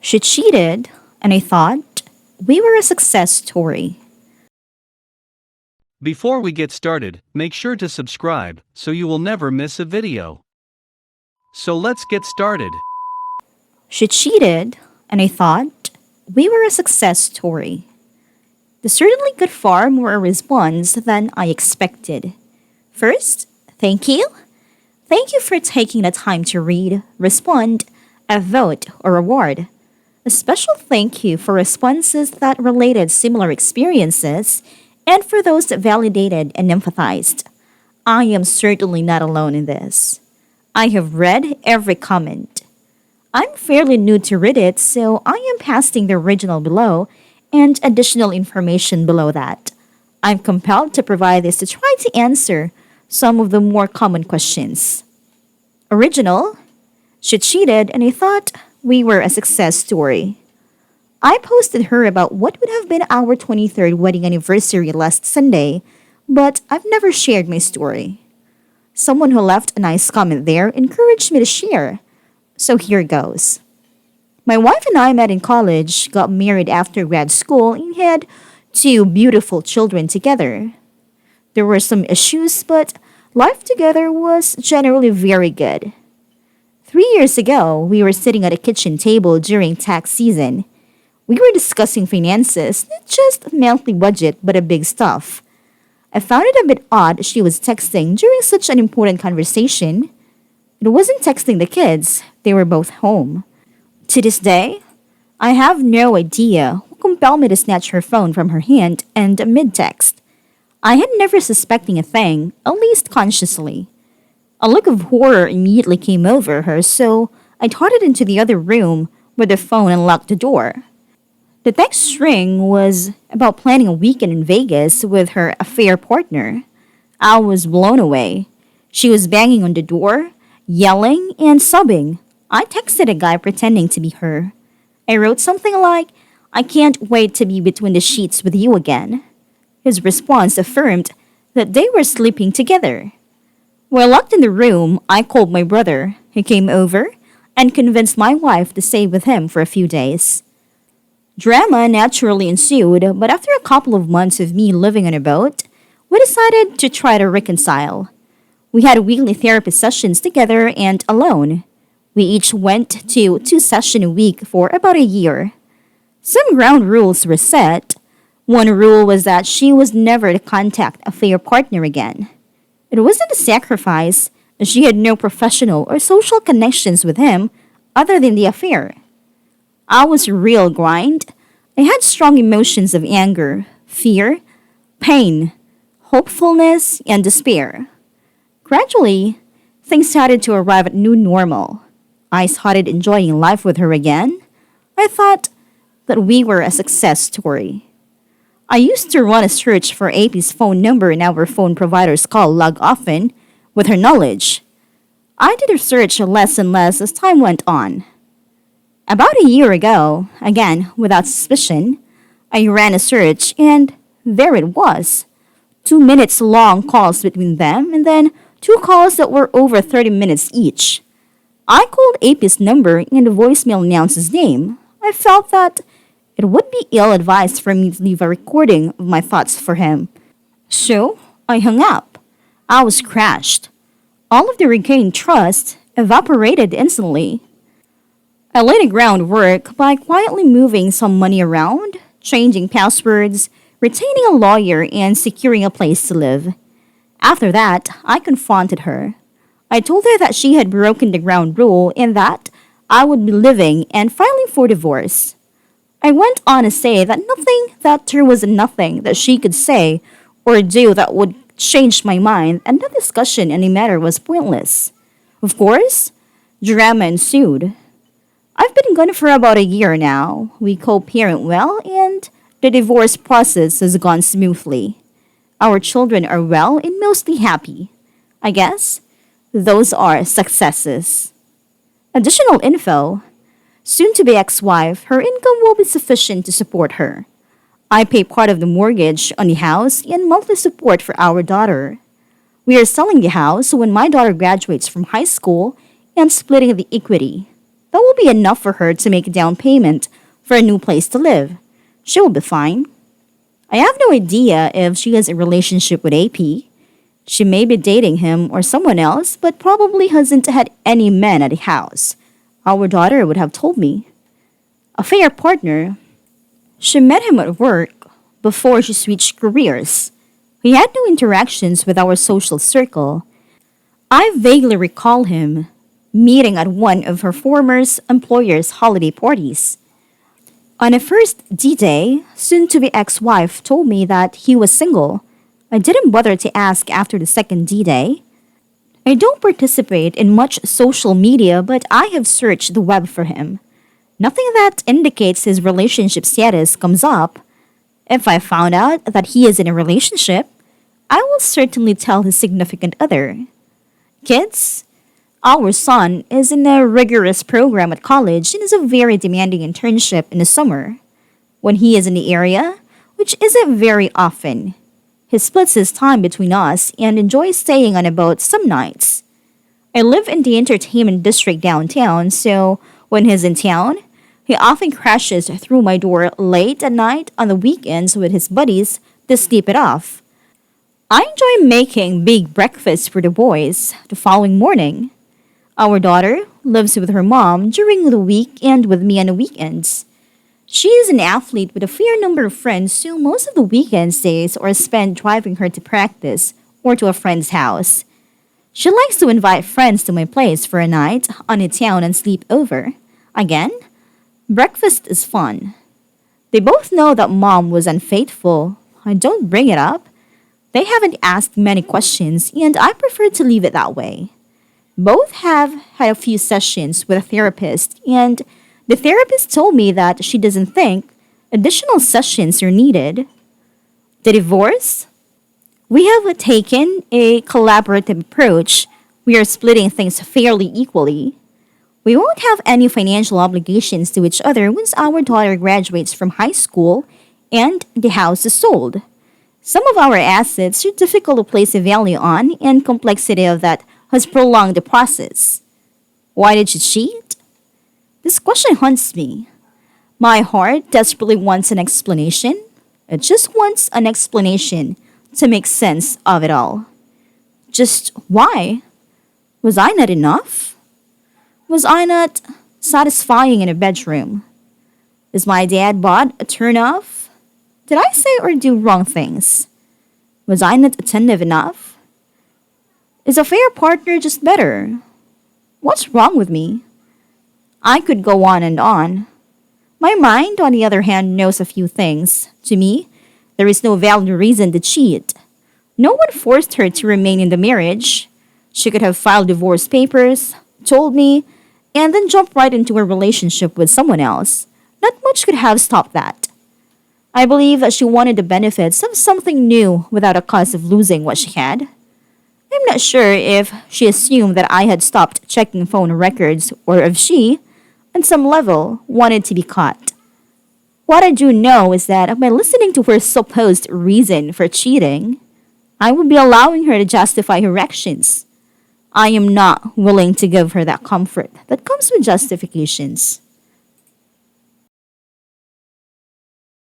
She cheated, and I thought we were a success story. Before we get started, make sure to subscribe so you will never miss a video. So let's get started. She cheated, and I thought we were a success story. This certainly got far more a response than I expected. First, thank you. Thank you for taking the time to read, respond, vote, or reward. A special thank you for responses that related similar experiences and for those that validated and empathized. I am certainly not alone in this. I have read every comment. I'm fairly new to Reddit, so I am pasting the original below and additional information below that. I'm compelled to provide this to try to answer some of the more common questions. Original, she cheated and I thought we were a success story. I posted her about what would have been our 23rd wedding anniversary last Sunday, but I've never shared my story. Someone who left a nice comment there encouraged me to share, so here goes. My wife and I met in college, got married after grad school, and had two beautiful children together. There were some issues, but life together was generally very good. 3 years ago, we were sitting at a kitchen table during tax season. We were discussing finances, not just monthly budget, but a big stuff. I found it a bit odd she was texting during such an important conversation. It wasn't texting the kids, they were both home. To this day, I have no idea what compelled me to snatch her phone from her hand and mid-text. I had never suspecting a thing, at least consciously. A look of horror immediately came over her, so I trotted into the other room with the phone and locked the door. The text string was about planning a weekend in Vegas with her affair partner. I was blown away. She was banging on the door, yelling, and sobbing. I texted a guy pretending to be her. I wrote something like, "I can't wait to be between the sheets with you again." His response affirmed that they were sleeping together. While locked in the room, I called my brother. He came over and convinced my wife to stay with him for a few days. Drama naturally ensued, but after a couple of months of me living on a boat, we decided to try to reconcile. We had weekly therapy sessions together and alone. We each went to 2 sessions a week for about a year. Some ground rules were set. One rule was that she was never to contact a affair partner again. It wasn't a sacrifice, as she had no professional or social connections with him other than the affair. I was a real grind. I had strong emotions of anger, fear, pain, hopefulness, and despair. Gradually, things started to arrive at new normal. I started enjoying life with her again. I thought that we were a success story. I used to run a search for AP's phone number in our phone provider's call log often with her knowledge. I did a search less and less as time went on. About a year ago, again without suspicion, I ran a search and there it was. 2 minutes long calls between them and then two calls that were over 30 minutes each. I called AP's number and the voicemail announced his name. I felt that it would be ill-advised for me to leave a recording of my thoughts for him. So, I hung up. I was crushed. All of the regained trust evaporated instantly. I laid the groundwork by quietly moving some money around, changing passwords, retaining a lawyer, and securing a place to live. After that, I confronted her. I told her that she had broken the ground rule and that I would be living and filing for divorce. I went on to say that there was nothing that she could say or do that would change my mind, and the discussion in the matter was pointless. Of course, drama ensued. I've been gone for about a year now. We co-parent well, and the divorce process has gone smoothly. Our children are well and mostly happy. I guess those are successes. Additional info. Soon to be ex-wife, her income will be sufficient to support her. I pay part of the mortgage on the house and monthly support for our daughter. We are selling the house when my daughter graduates from high school and splitting the equity. That will be enough for her to make a down payment for a new place to live. She will be fine. I have no idea if she has a relationship with AP. She may be dating him or someone else, but probably hasn't had any men at the house. Our daughter would have told me. A fair partner. She met him at work before she switched careers. We had no interactions with our social circle. I vaguely recall him meeting at one of her former employer's holiday parties. On a first D-Day, soon-to-be ex-wife told me that he was single. I didn't bother to ask after the second D-Day. I don't participate in much social media, but I have searched the web for him. Nothing that indicates his relationship status comes up. If I found out that he is in a relationship, I will certainly tell his significant other. Kids, our son is in a rigorous program at college and is a very demanding internship in the summer. When he is in the area, which isn't very often, he splits his time between us and enjoys staying on a boat some nights. I live in the entertainment district downtown, so when he's in town, he often crashes through my door late at night on the weekends with his buddies to sleep it off. I enjoy making big breakfasts for the boys the following morning. Our daughter lives with her mom during the week and with me on the weekends. She is an athlete with a fair number of friends, so most of the weekend days are spent driving her to practice or to a friend's house. She likes to invite friends to my place for a night on the town and sleep over. Again, breakfast is fun. They both know that mom was unfaithful. I don't bring it up. They haven't asked many questions, and I prefer to leave it that way. Both have had a few sessions with a therapist, and the therapist told me that she doesn't think additional sessions are needed. The divorce? We have taken a collaborative approach. We are splitting things fairly equally. We won't have any financial obligations to each other once our daughter graduates from high school and the house is sold. Some of our assets are difficult to place a value on, and complexity of that has prolonged the process. Why did she cheat? This question haunts me. My heart desperately wants an explanation. It just wants an explanation to make sense of it all. Just why? Was I not enough? Was I not satisfying in a bedroom? Is my dad bod a turn-off? Did I say or do wrong things? Was I not attentive enough? Is a fair partner just better? What's wrong with me? I could go on and on. My mind, on the other hand, knows a few things. To me, there is no valid reason to cheat. No one forced her to remain in the marriage. She could have filed divorce papers, told me, and then jumped right into a relationship with someone else. Not much could have stopped that. I believe that she wanted the benefits of something new without a cause of losing what she had. I'm not sure if she assumed that I had stopped checking phone records or if she, on some level, wanted to be caught. What I do know is that by listening to her supposed reason for cheating, I would be allowing her to justify her actions. I am not willing to give her that comfort that comes with justifications.